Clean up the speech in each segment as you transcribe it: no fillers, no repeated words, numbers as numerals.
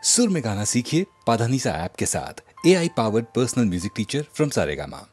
सुर में गाना सीखिए पाधानीसा ऐप के साथ। AI powered personal music teacher from Saregama.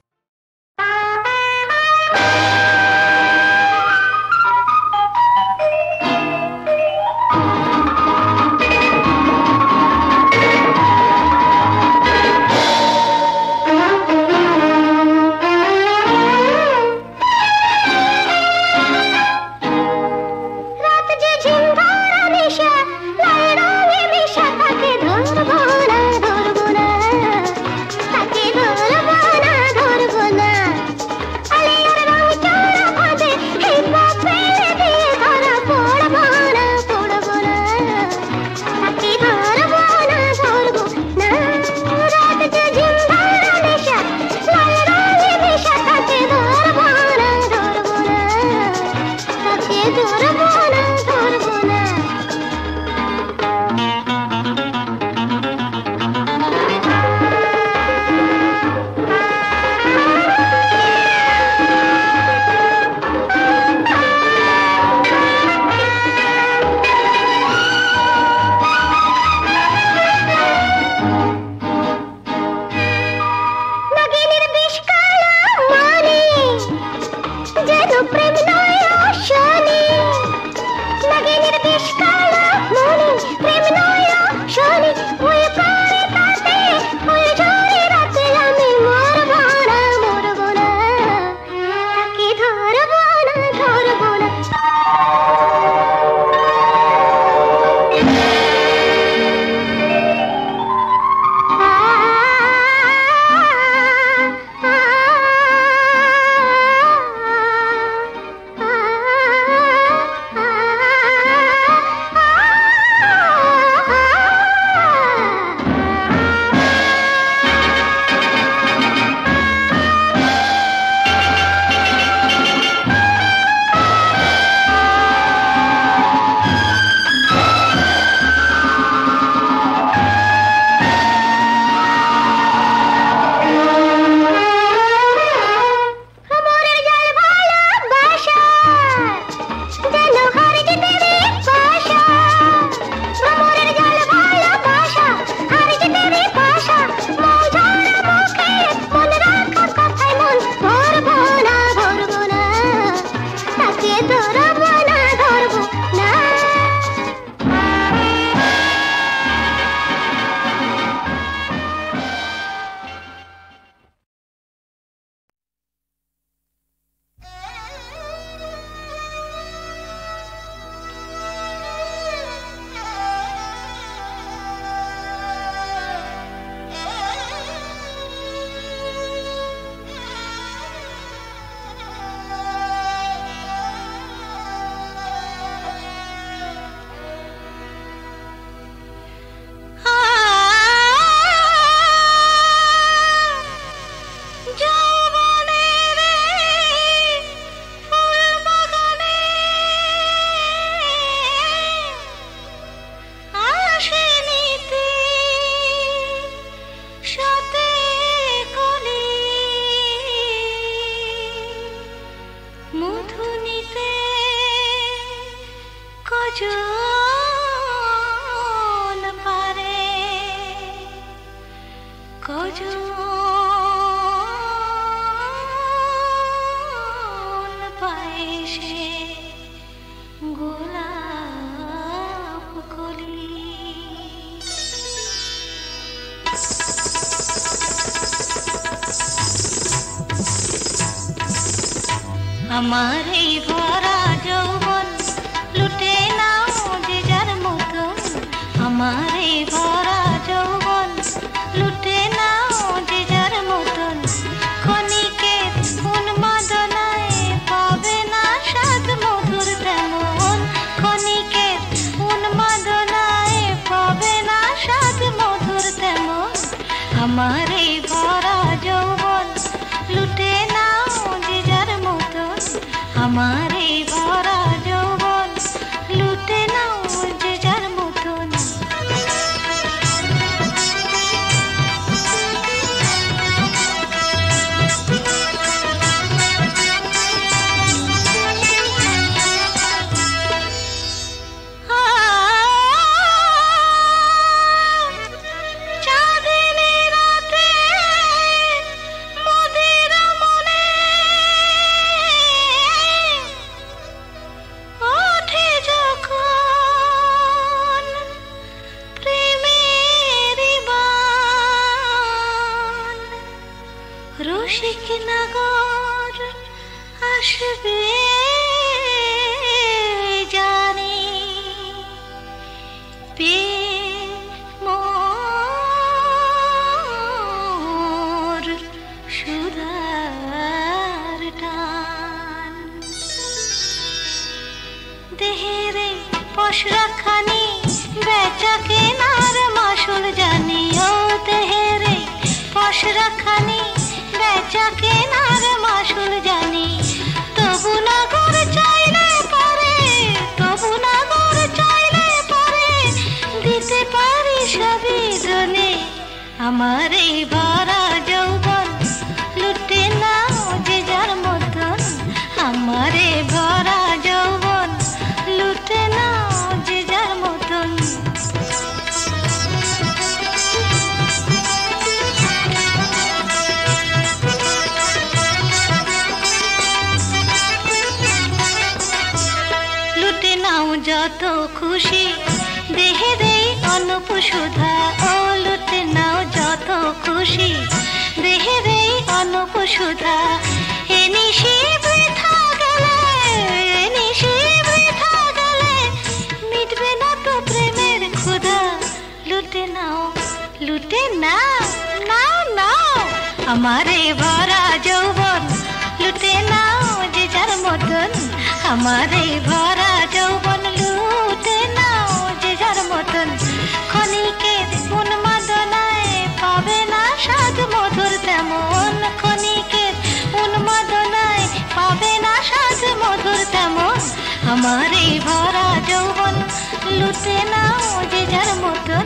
हमारे भरा যৌবন লুটে নাও যে যার মতন, हमारे भरा যৌবন লুটে নাও যে যার মতন, ক্ষণিকে উন্মাদনায় পাবে না স্বাদ মধুর তেমন, ক্ষণিকে উন্মাদনায় পাবে না স্বাদ মধুর তেমন, हमारे भरा যৌবন লুটে নাও যে যার মতন, हमारे भरा যৌবন লুটে নাও যে যার মতন। রসিক নগর আসবে জানি পে মোর সুধার টান দেহেরে পশরাখানি বেচা কেনার মাসুল জানি ও দেহেরে পশরাখানি বেচা কেনার মাসুল জানি তবু নগর চাইলে পারে তবু নগর চাইলে পারে দিতে পারি সবই জনে আমার এই ভরা যৌবন লুটে নাও যে যার মতন আমার এই ভরা যৌবন লুটে নাও যে যার মতন লুটে নাও যত খুশি দেহেরে অনুপ সুধা ও লুটে নাও যত খুশি দেহেরে অনুপ সুধা এ নিশি বৃথা গেলে এ নিশি বৃথা গেলে মিটবে না তো প্রেমের ক্ষুধা লুটে নাও নাও নাও আমারে ভরা যৌবন লুটে নাও যে যার মতন আমারে ভরা যৌবন লুটে নাও যে যার মতন ক্ষণিকের উন্মাদনায় পাবে না স্বাদ মধুর তেমন ক্ষণিকের উন্মাদনায় পাবে না স্বাদ মধুর তেমন আমারে ভরা যৌবন লুটে নাও যে যার মতন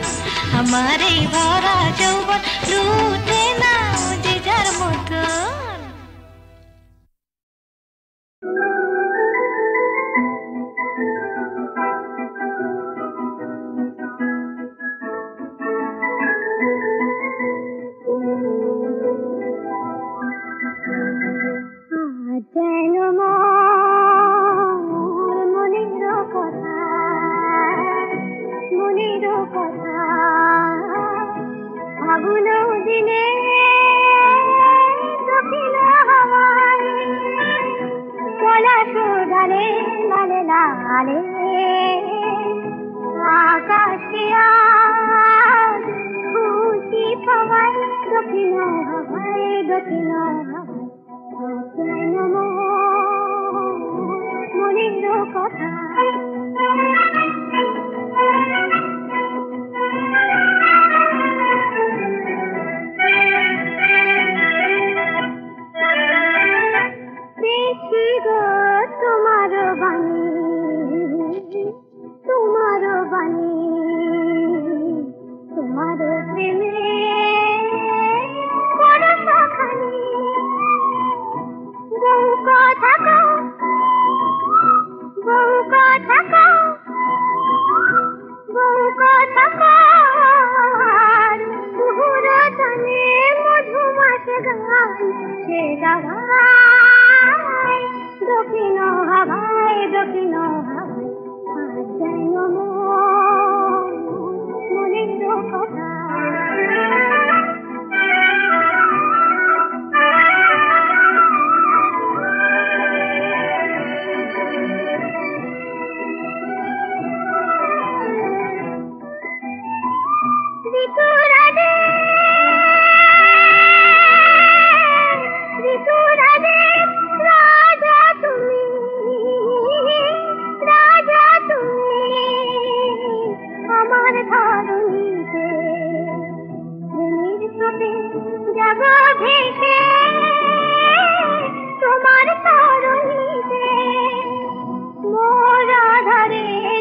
আমারে ভরা যৌবন লুটে নাও যে যার মতন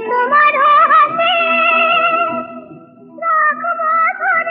তোমার হাতে রাখবা ধরে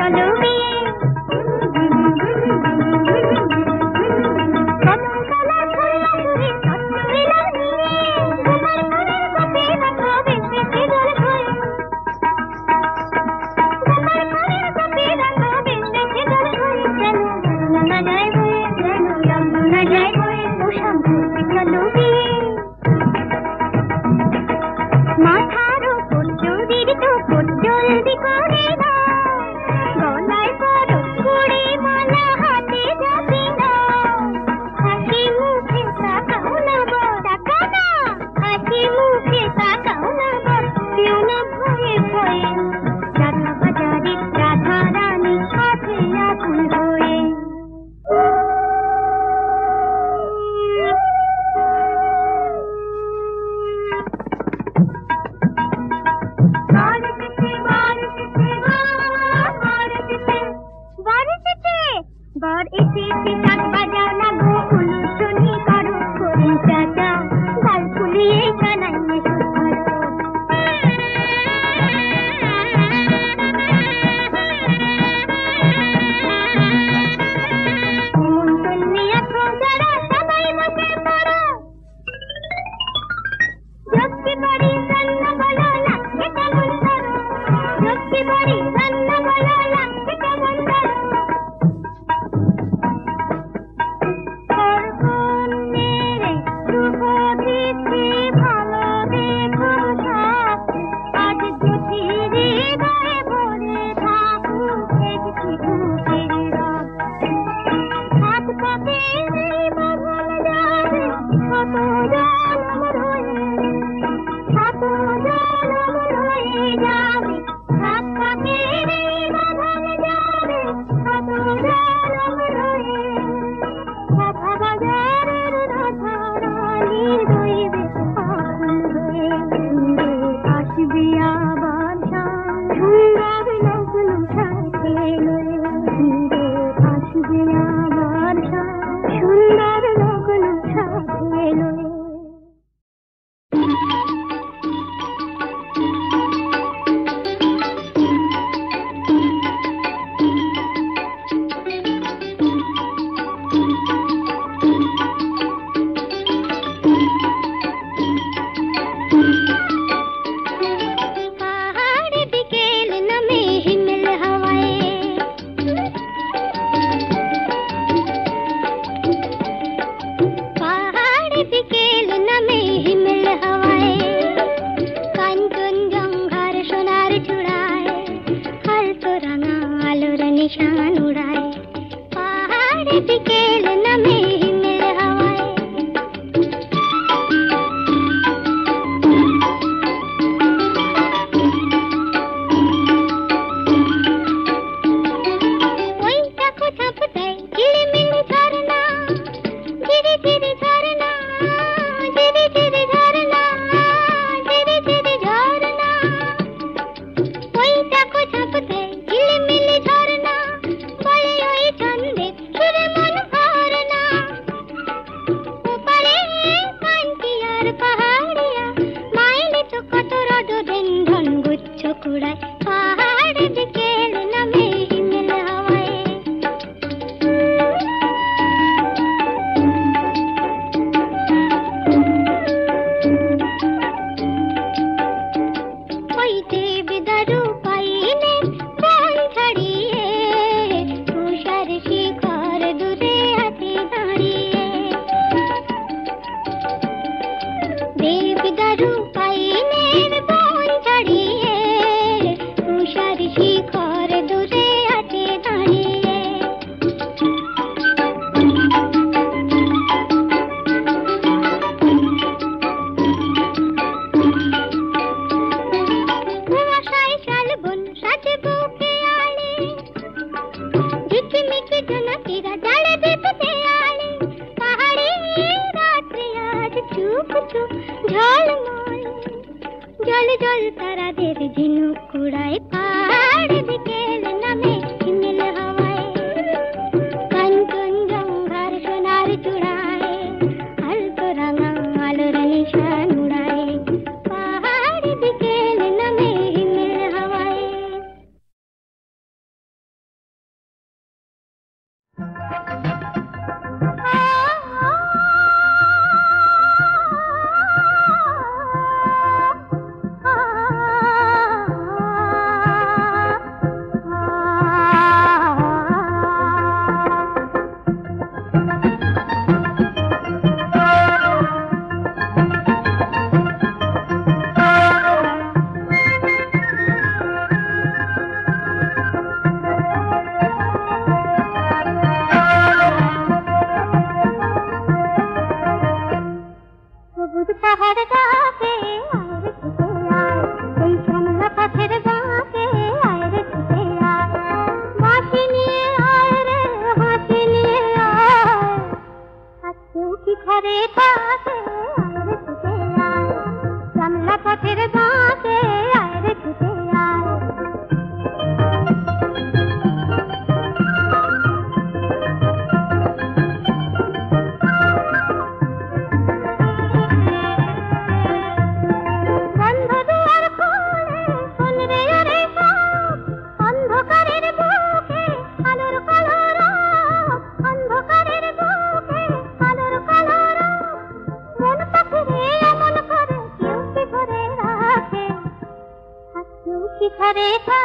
Hello.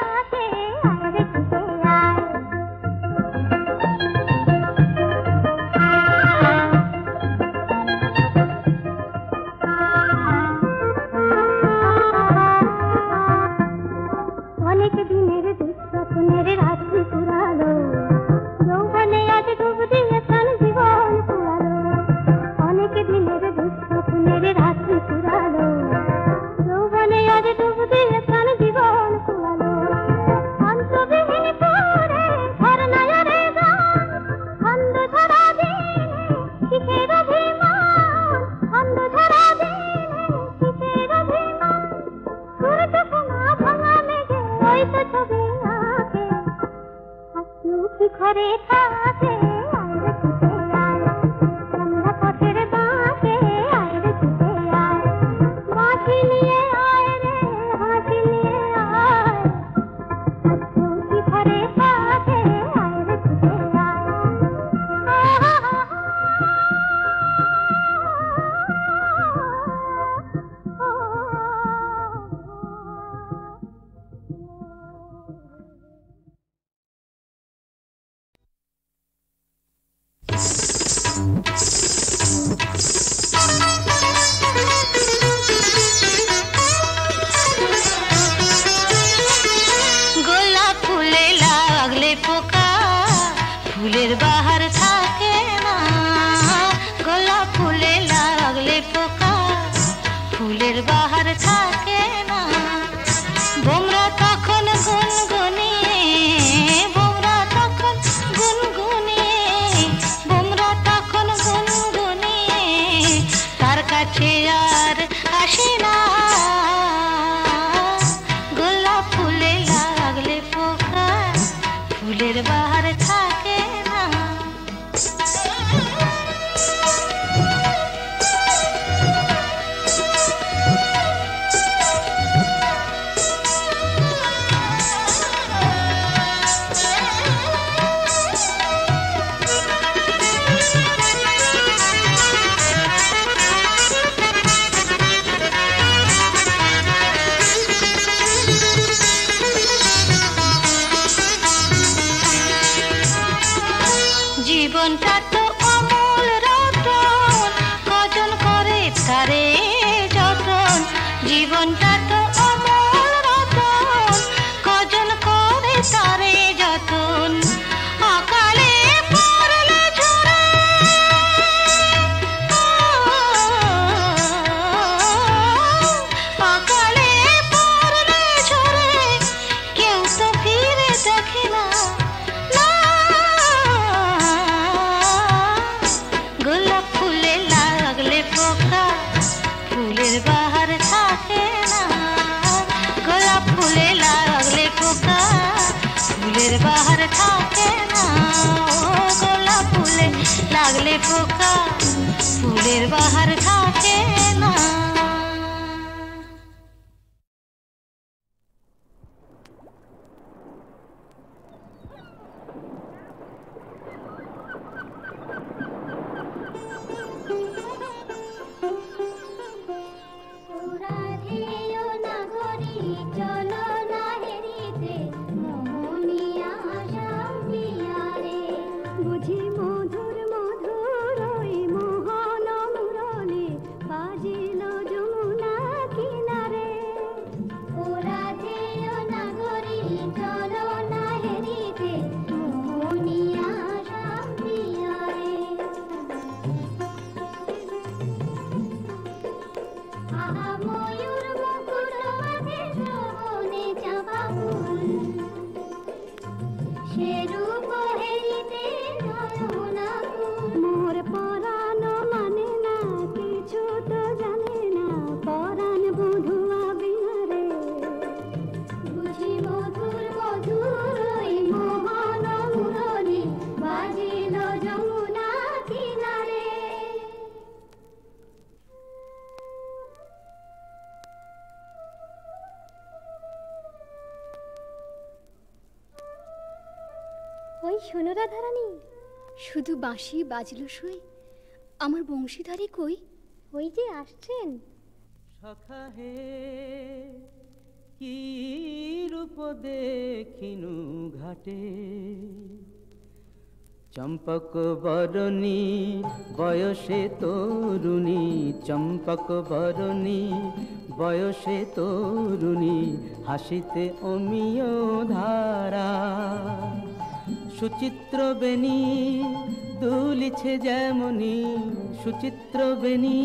পাশে আয় রে ছুটে আয়। অনেক দিনের দুঃস্বপ্নের রাত্রি পুরালো, যৌবনে আজ ডুব দিয়ে প্রাণ জীবন পুরালো। অনেক দিনের দুঃস্বপ্নের রাত্রি পুরালো, যৌবনে আজ ডুব দিয়ে প্রাণ জীবন পুরালো। অন্তবিহীন করে ঝরনায়ারে গান, ছন্দ ধরা দিনে কিসের অভিমান, ছন্দ ধরা দিনে কিসের অভিমান। সূর্য সোনা ভাঙা মেঘে ওই তো ছবি আঁকে, হাসি ঘরে থাকে আয় রে ছুটে আয়। সন্ধ্যা পথের বাঁকে আয় রে ছুটে আয়। বাঁশি নিয়ে আয় রে হাসি নিয়ে আয়, হাসি ঘরে থাকে আয় রে ছুটে আয়। গোলাপ ফুলে লাগলে পোকা, ফুলের বাহার থাকে না। গোলাপ ফুলে লাগলে পোকা, ফুলের বাহার থাকে না। বোমরা তখন গুনগুনিয়ে, বোমরা তখন গুনগুনিয়ে, বোমরা তখন গুনগুনিয়ে তার কাছে আর আসে না। গোলাপ ফুলে লাগলে পোকা, ফুলের বাহার থাকে না। জীবনটা তো অমূল রতন, কজন করে তারে যতন। জীবনটা তো অমূল রতন, কজন করে তারে যতন। অকালে পড়লে ঝরে, অকালে পড়লে ঝরে, কেউ তো ফিরে দেখে না। গোলাপ ফুলে লাগলে পোকা, ফুলের বাহার থাকে না। গোলাপ ফুলে লাগলে পোকা, ফুলের বাহার থাকে না। গোলাপ ফুলে লাগলে পোকা, ফুলের বাহার থাকে না। বুঝি মধুর মধুর ওই মোহন মুরলী বাজিল যমুনা কিনারে। ওরা যেও নাগরী চলো না হেরিতে মোহনিয়া শান্তিয়ারে। আহা ময়ূর মুকুট বাঁধে শ্রবণে চাপা ফুল, সে রূপ হেরিতে নয়না ফুল। মোর পরাণ মানে না কিছু তো জানে না, পরাণ বধুয়া বিহারে। বুঝি মধুর মধুর ওই মোহন মুরলী বাজিল যমুনা কিনারে। ওই শোনো রাধারানী, শুধু বাঁশি বাজলো সই, আমার বংশীধারী কই? ওই যে আসছেন। সখা হে কি রূপ দেখিনু ঘাটে চম্পক বরণী বয়সে তরুণী চম্পক বরণী বয়সে তরুণী হাসিতে অমিয় ধারা সুচিত্র বেণী দুলিছে যেমনি সুচিত্র বেণী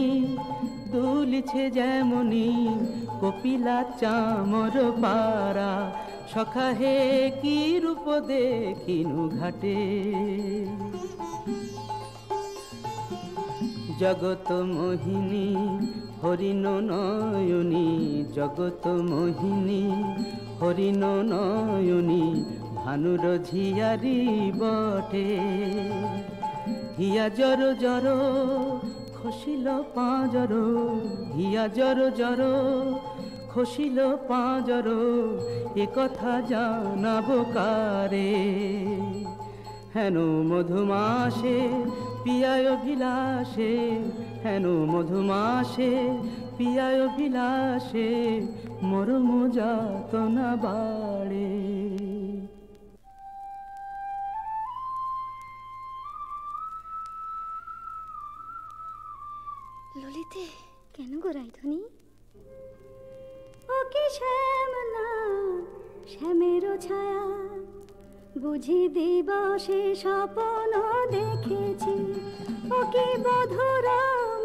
দুলিছে যেমনি কপিলা চামর পারা সখা হে কি রূপ দেখিনু ঘাটে জগত মোহিনী হরিণ নয়নী জগত মোহিনী হরিণ নয়নী ভানুর ঝিয়ারি বটে হিয়া জর জর খসিল পাঁজর হিয়া জর জর খসিল পাঁজর এ কথা জানাবো কারে হেন মধুমাসে পিয়ায় বিলাসে হেন মধুমাসে পিয়ায় বিলাসে মরম যাতনা বাড়ে ললিতে কেন গো রাইধনি ওকে শ্যামলা শ্যামেরও ছায়া বুঝি দিবসে স্বপ্ন দেখেছি ওকে মধুর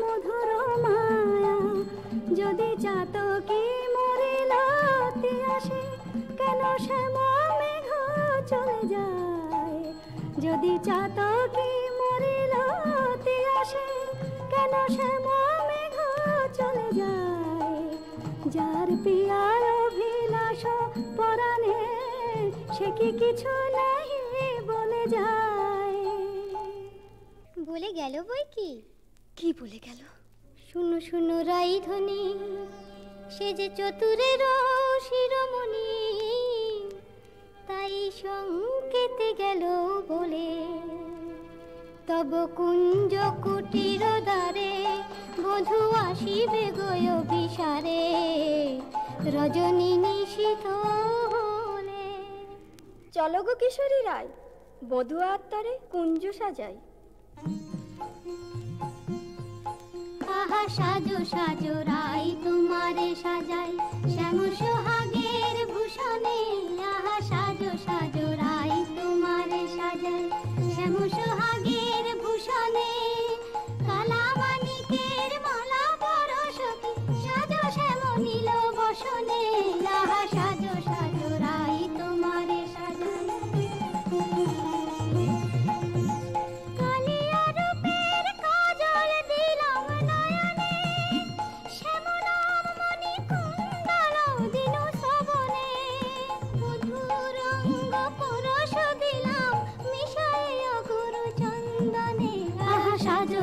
মধুর মায়া যদি চাতকি মরিলতি আসে কেন শ্যামা মেঘ চলে যায় যদি চাতকি মরিলতি আসে কেন শ্যামা মেঘ চলে যায় যার পিয়ার অভিলাষ পরাণে সে কি কিছু নাহি বলে যায় বলে গেল বই কি বলে গেল শুনো শুনো রাইধনি সে যে চতুরের শিরোমণি তাই সংকেতে গেল বলে তব কুঞ্জ কুটির দ্বারে বধূ আসিবে গয় বিসারে রজনী নিশীথ হলে চলো গো কিশোরী রায় বধূ আত্মারে কুঞ্জ সাজাই আহা সাজো সাজো রাই তোমারে সাজাই শ্যাম সোহাগের ভূষণে আহা সাজো সাজো রাই তোমারে সাজাই শ্যাম সোহাগের ভূষণে কালা মানিকের মালা পরশতি সাজো শ্যাম নীল বসনে আহা সাজো সাজো রাই তোমারে সাজাই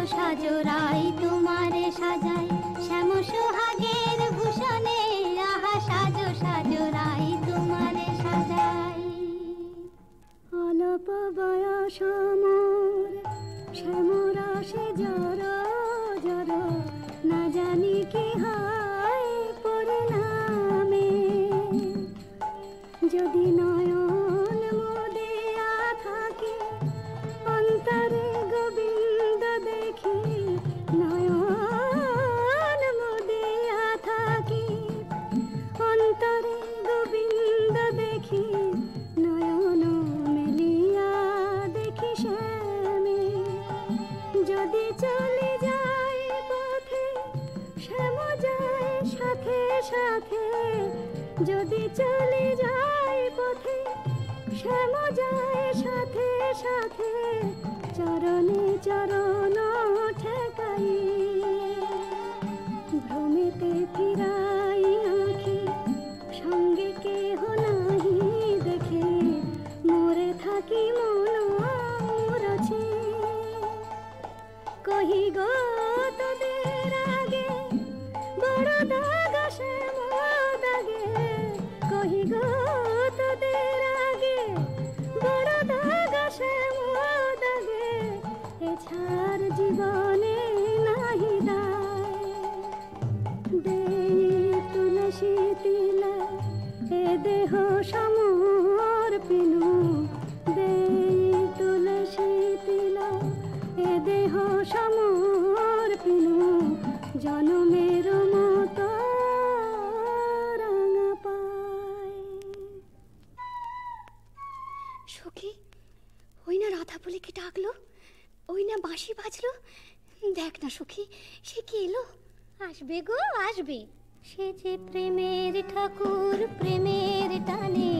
সাজো রাই তোমারে সাজাই শ্যাম সোহাগের ভূষণে আহা সাজো সাজো রাই তোমারে সাজাই অল্প বয়স মোর শ্যামরাশে জর জর না জানি কি হয় পরিণামে যদি নয়ন মোদিয়া থাকে অন্তরে গোবিন্দ দেখি নয়ন মোদিয়া থাকি অন্তরে গোবিন্দ দেখি নয়ন মেলিয়া দেখি শ্যামে যদি চলে যায় পথে শ্যাম যায় সাথে সাথে যদি চলে যায় পথে শ্যাম যায় সাথে সাথে চরণে চরণ ঠেকাই ভ্রমেতে ফিরাই আঁখি সঙ্গে কেহ নাহি দেখে মরে থাকি মন রছে কহি গো তোদের আগে বড় দাগ শ্যাম দাগে কহি গো তোদের আগে বড় দাগ শ্যাম দাগে এছা সখী, ওই না রাধা বলে কি ডাকলো, ওই না বাঁশি বাজলো। দেখ না সখী, সে কি এলো। আসবে গো আসবে, সে যে প্রেমের ঠাকুর, প্রেমের টানে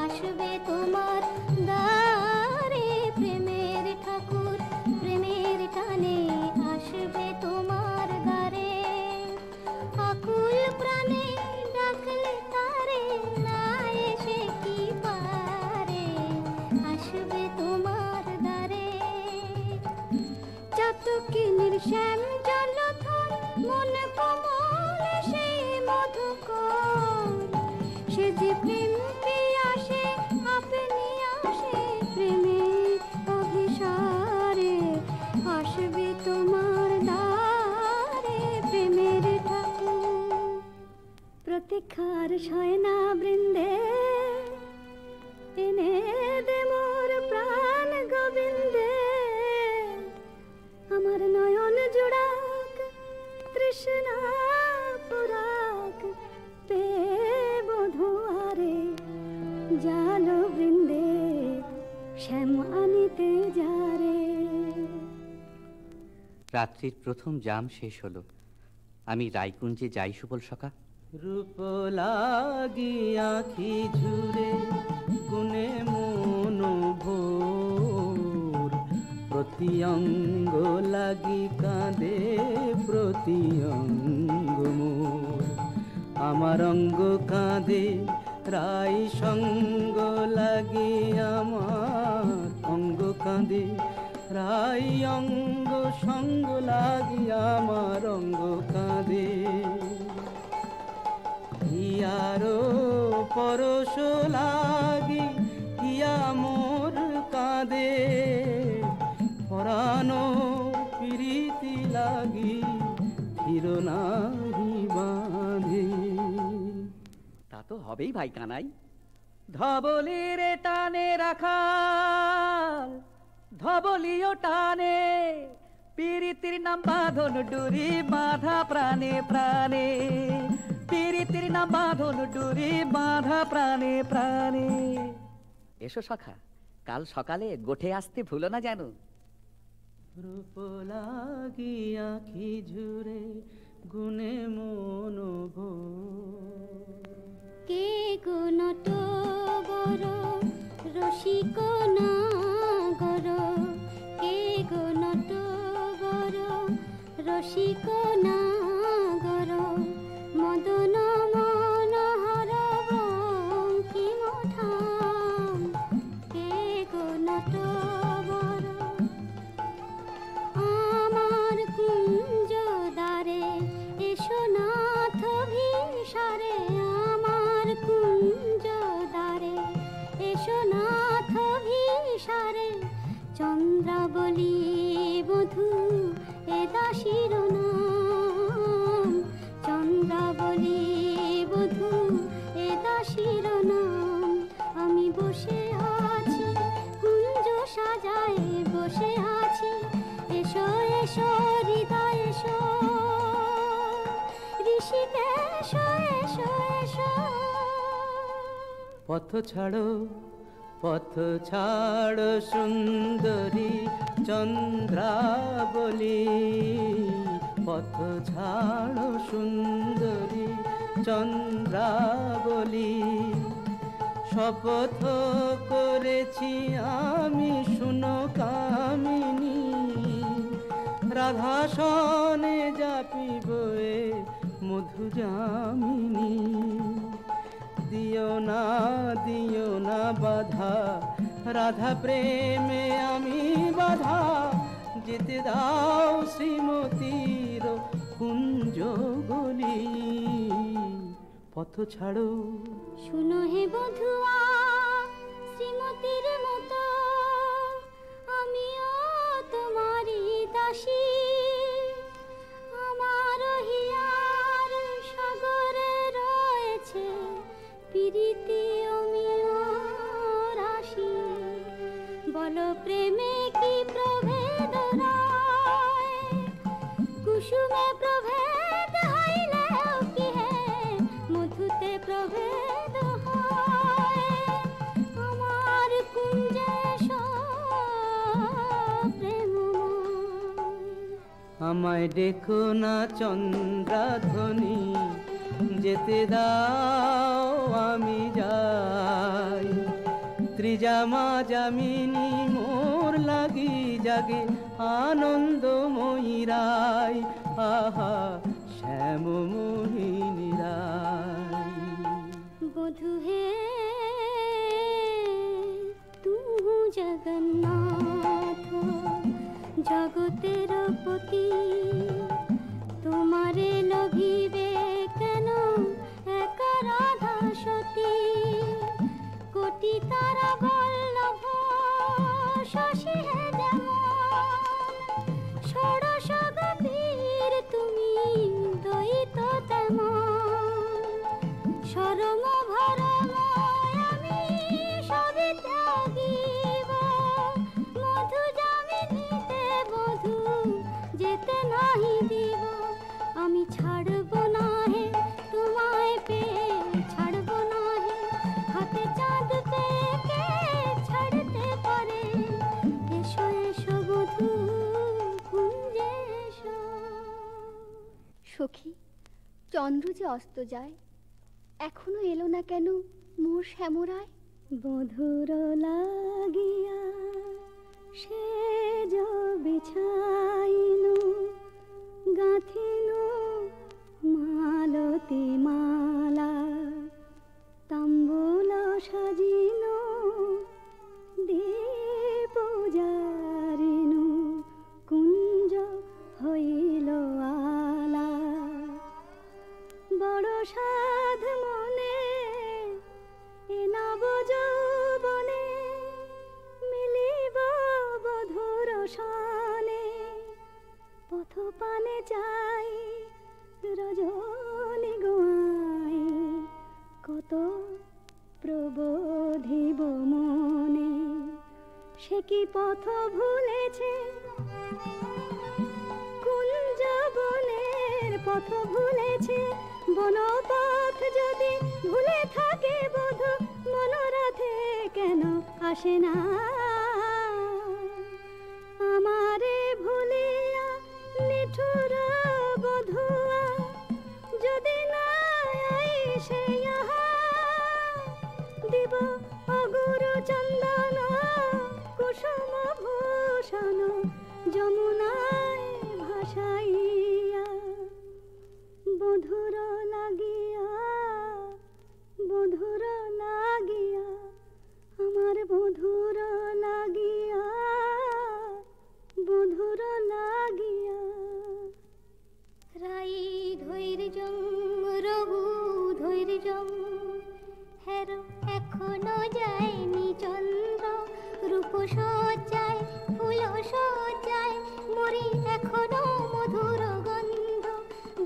আসবে তোমার দ্বারে। প্রেমের ঠাকুর, প্রেমের টানে আসবে তোমার দ্বারে। আকুল প্রাণে ডাকলে তারে, না এসে কি পারে, আসবে তোমার দ্বারে। চাতকিনীর শ্যাম জলধর, মন কোমল সেই মধুকর। সে যে প্রেম পিয়াসে আপনি আসে, প্রেমের অভিসারে আসবে তোমার দ্বারে। প্রেমের ঠাকুর প্রতীক্ষার শয়না বৃন্দে, এনে দে মোর প্রাণ গোবিন্দে। আমার নয়ন জোড়াক তৃষ্ণা পুরাক, পে বধুয়ারে জাল বৃন্দে শ্যাম আনিতে যারে। রাত্রির প্রথম জাম শেষ হলো। আমি রায়কুঞ্জে যাই সুবল সখা। রূপ লাগি আখি ঝুরে, গুনে মন ভোর। প্রতি অঙ্গ লাগি কাঁদে, প্রতি অঙ্গ মোর। আমার অঙ্গ কাঁদে রাই সঙ্গ লাগি, আমার অঙ্গ কাঁদে রাই অঙ্গ সঙ্গ লাগি, আমার অঙ্গ কাঁদে। হিয়ারো পরশ লাগি, হিয়া মোর কাঁদে। পরানো প্রীতি লাগি, ফির নাহি বাঁধে। তা তো হবেই ভাই কানাই। ধবলির টানে রাখাল, ধবলিও টানে। প্রীতির নাম বাঁধন ডুরি, বাঁধা প্রাণে প্রাণে। প্রীতির নাম বাঁধন ডুরি, বাঁধা প্রাণে প্রাণে। এসো সখা, কাল সকালে গোঠে আসতে ভুলো না যেন। রূপ লাগি আখি ঝুরে, গুনে মন ভোর। কে গো নটবর রসিক নাগর, কে গো নটবর রসিক নাগর। মদন মনোহর বঙ্কিম ধাম, কে গো নটবর। আমার কুঞ্জ দ্বারে এসো নাথ ভিসারে, আমার কুঞ্জ দ্বারে এসো নাথ ভিসারে। চন্দ্রাবলী বধূ এ দাসীর নাম, চন্দ্রাবলী বধূ এ দাসীর নাম। আমি বসে আছি কুঞ্জ সাজায়, বসে আছি। এসো এসো হৃদয় এসো, ঋষিকেশ এসো এসো। পথ ছাড়ো, পথ ছাড়ো সুন্দরী চন্দ্রাবলী। পথ ছাড়ো সুন্দরী চন্দ্রাবলী। শপথ করেছি আমি শুনো কামিনী, রাধা সনে যাপিব এ মধু যামিনী। দিও না বাধা, রাধা প্রেমে আমি বাধা। যেতে দাও শ্রীমতীর কুঞ্জ গলি। পথ ছাড়ো, শুনো হে বধুয়া শ্রীমতীর মতো, আমিও তোমারই দাসী। আমার হিয়ার সাগরে রয়েছে প্রীতি অমিয় রাশি। বলো প্রেমে কি প্রভেদ রয়, কুসুমে প্রভেদ হইলে কি হে, মধুতে প্রভেদ হয়। আমার কুঞ্জে আমায় দেখো না চন্দ্রাধ্বনি, যেতে দাও আমি যাই। ত্রিজামা যামিনী মোর লাগি জাগে আনন্দময়ী রায়, আহা শ্যাম মোহিনী রায়। বধূ হে তু জগন্নাথ জগতের পতি, তোমারে লভিবে কেন এক রাধা সতী। কোটি তারা বল্লভ শশী হে যেমন, ষোড়শ গতির তুমি দ্বৈত তেমন। শরম ভরম আমি সবে ত্যাগিব, মধু যামিনীতে বধূ যেতে নাহি দিব। আমি ছাড়ব না হে তোমায় পেয়ে, ছাড়ব না হে হাতে চাঁদ পেয়ে কে ছাড়তে পারে। এসো এসো বধূ কুঞ্জে এসো। সখী, চন্দ্র যে অস্ত যায়, এখনো এলো না কেন মোর শ্যামরায়? বধুর লাগিয়া সে বিছাইনু, গাঁথিনু মালতী মালা। তাম্বুল সাজিনু দীপ জারিনু, কুঞ্জ হইল আলা। বড় সাধ মনে এ নব যৌবনে, মিলিব বধুর শানে। পথ পানে চাই রজনী গোয়াই, কত প্রবোধিব মনে। সে কি পথ ভুলেছে কুঞ্জ বনের পথ ভুলেছে। বনপথ যদি ভুলে থাকে বধূ, মনোরথে কেন আসে না? আমারে ভুলিয়া নিঠুর বধুয়া, যদি না আইসে ইহা, দিব অগুরু চন্দন কুসুম ভূষণ যমুনায় ভাসাইয়া। বধুর লাগিয়া, বধুর লাগিয়া, আমার বধুর লাগিয়া, বধুর লাগিয়া। রাই ধৈর্যং রঘু ধৈর্যং, হের এখনো যায়নি চন্দ্র। রূপ সজ্জায় ফুল সজ্জায় মরি এখনো মধুর গন্ধ।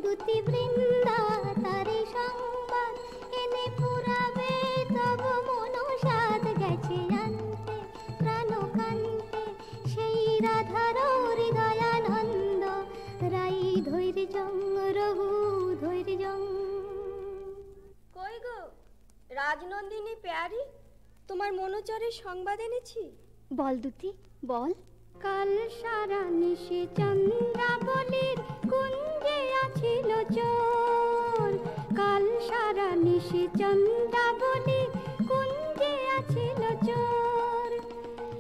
দুতি বৃন্দা তারি সংবাদ এনে পুরাবে, তব মনসাদ গেছে আনতে প্রাণ কান্তে। সেই রাধার হৃদয়ানন্দ, রাই ধৈর্যং রঘু ধৈর্যং। কই গো রাজনন্দিনী পেয়ারি, তোমার মনোচরের সংবাদ এনেছি। বল দুতি বল। কাল সারা নিশে চন্দ্রাবলীর কুঞ্জে আছিল চোর। কাল সারা নিশে চন্দ্রাবলীর কুঞ্জে আছিল চোর।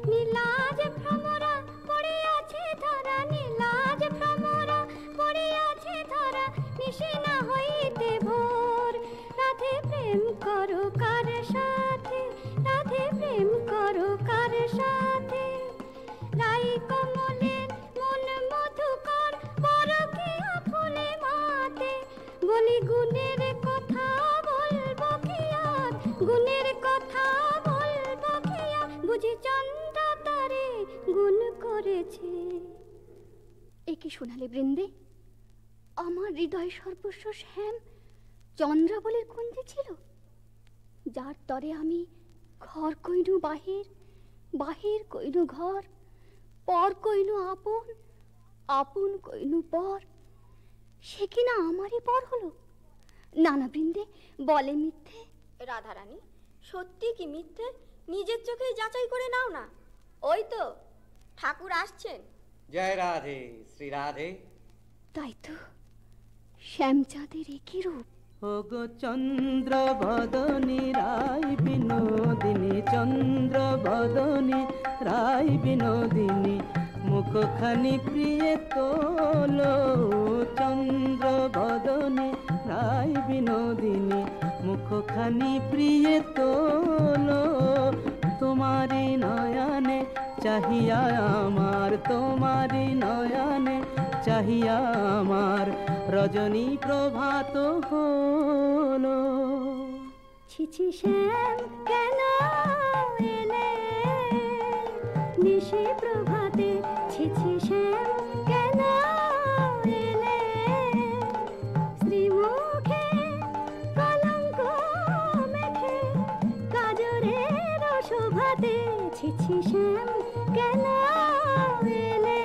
নীলাজ ভ্রমরা পড়ে আছে ধরা, নীলাজ ভ্রমরা পড়ে আছে ধরা। নিশে না হইতে ভোর, রাধে প্রেম করো কার সাথে, রাধে প্রেম করো কার সাথে। রাই কমলের মন মধুকর, পরকিয়া ফুলে মাতে। বলি গুণের কথা বলবো কি আর, গুণের কথা বলবো কি আর। বুঝি চন্দ্র তারে গুণ করেছে। এ কি শোনালে বৃন্দে? আমার হৃদয় সর্বস্ব শ্যাম চন্দ্রাবলীর কুঞ্জে ছিল, যার তরে আমি ঘর কইনু বাহির, বাহির কইনু ঘর, পর কইনু আপন, আপন কইনু পর। সে কিনা আমারই পর হলো। নানা বৃন্দে বলে মিথ্যে। রাধারানী সত্যি কি মিথ্যে নিজের চোখেই যাচাই করে নাও না। ওই তো ঠাকুর আসছেন। জয় রাধে শ্রী রাধে। তাই তো, শ্যামচাঁদের একই রূপ। ওগো চন্দ্র বদনী রায় বিনোদিনী, চন্দ্র বদনী রায় বিনোদিনী, মুখখানি প্রিয়ে তোলো। চন্দ্র বদনী রায় বিনোদিনী, মুখখানি প্রিয়ে তোলো। তোমারি নয়নে চাহিয়া আমার, তোমারি নয়নে চাহিয়া আমার, রজনী প্রভাত হলো। ছিছি শ্যাম কেন এলে নিশি প্রভাতে, ছিছি শ্যাম কেন এলে শ্রীমুখে কলঙ্ক মেখে কাজরের শোভাতে, ছিছি শ্যাম কেন এলে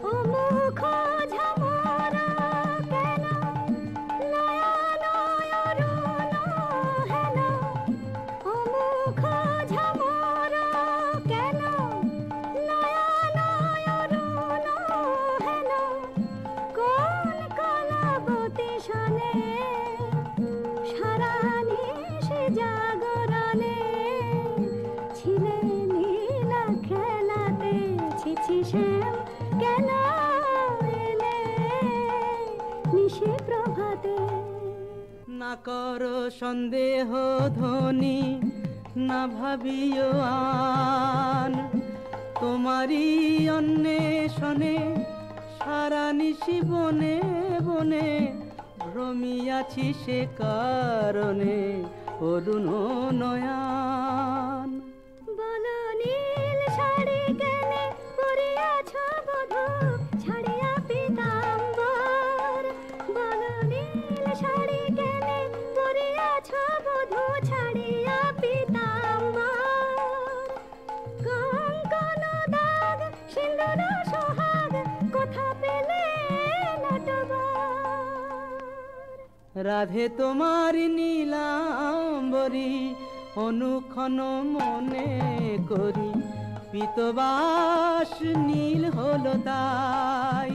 ও মুখ ঝামরা কেন নয়ন অরুণ হেন, ও মুখ ঝামরা কেন নয়ন অরুণ হেন, কোন কলাবতী শনে সারা নিশি জাগরণে ছিলে নীলা খেলাতে, ছিছি শ্যাম কেন এলে নিশি প্রভাতে। না করো সন্দেহ ধ্বনি, না ভাবিও আন, তোমারই অন্বেষণে সারা নিশি বনে বনে ভ্রমিয়াছি, সে কারণে অরুণ নয়ন। বলো নীল শাড়ি কেনে পরিয়াছ বধূ ছাড়িয়া পীতাম্বর, বলো নীল শাড়ি কেনে পরিয়াছ বধূ ছাড়িয়া পীতাম্বর, কঙ্কন দাগ সিন্দুর সোহাগ কোথা পেলে নটবর। রাধে তোমার নীলাম্বরী অনুক্ষণ মনে করি, পীতবাস নীল হলো তাই।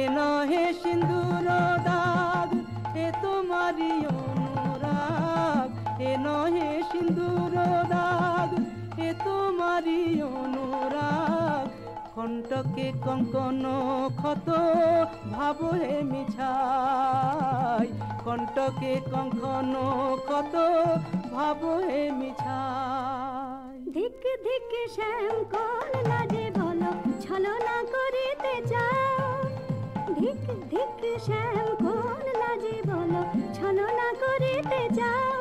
এ নহে সিন্দুর দাগ, এ তোমারই অনুরাগ, এ নহে সিন্দুর দাগ, এ তোমারই অনুরাগ। কণ্টকে কঙ্কন ক্ষত ভাব হে মিছাই, কণ্টকে কঙ্কন ক্ষত ভাব হে মিছাই। ধিক ধিক শ্যাম কোন লাজে বলো ছলনা করিতে চাও, ধিক ধিক শ্যাম কোন লাজে বলো ছলনা করিতে চাও,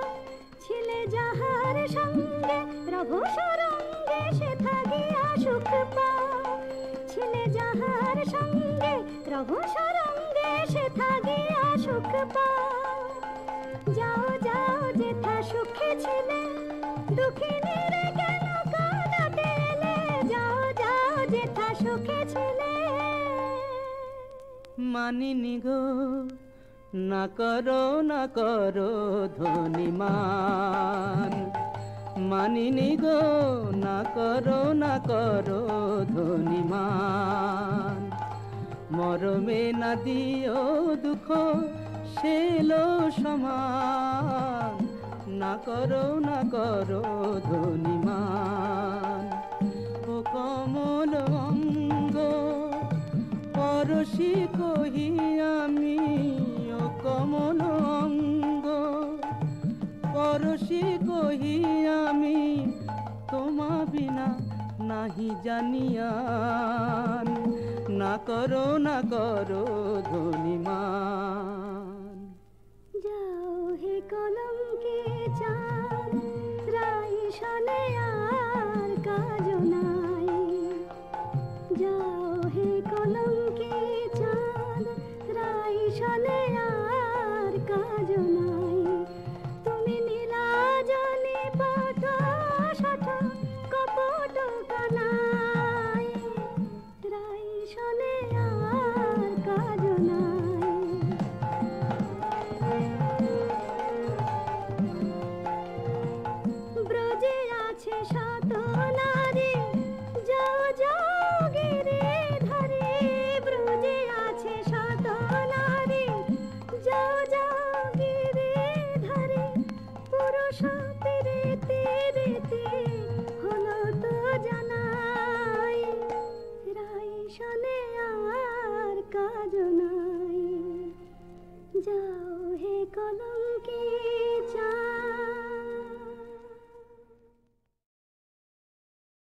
ছিলে যাহার সঙ্গে রভ সরঙ্গে সে থাকিয়া সুখ পাও, ছিলে যাহার সঙ্গে রভ সরঙ্গে সে থাকিয়া সুখ পাও। যাও যাও যেথা সুখে ছিলে দুঃখিনী রে কেন কাঁদাতে এলে, যাও যাও যেথা সুখে ছিলে। মানিনি গো না করো ধ্বনিমান, মানিনি গো না করো ধ্বনিমান। মরমে না দিও দুঃখ সেলো সমান, না করো ধ্বনিমান। ও কমল অঙ্গ পরশি কহি আমি, ও কমল অঙ্গ পরশি কহি আমি, তোমা বিনা নাহি জানিয়ান, না করো ধ্বনিমান। যাও হে কলঙ্কে চাঁদ রাই শনে আর কাজ নাই, যাও হে কলঙ্কে চাঁদ রাই শনে আর কাজ নাই। তুমি নীলাজলি পট শঠ কপট কানাই, রাই শনে আর কাজ নাই। ব্রজে আছে শত নারী, যাও যাও গিরি ধরে, ব্রজে যাও হে কলঙ্কি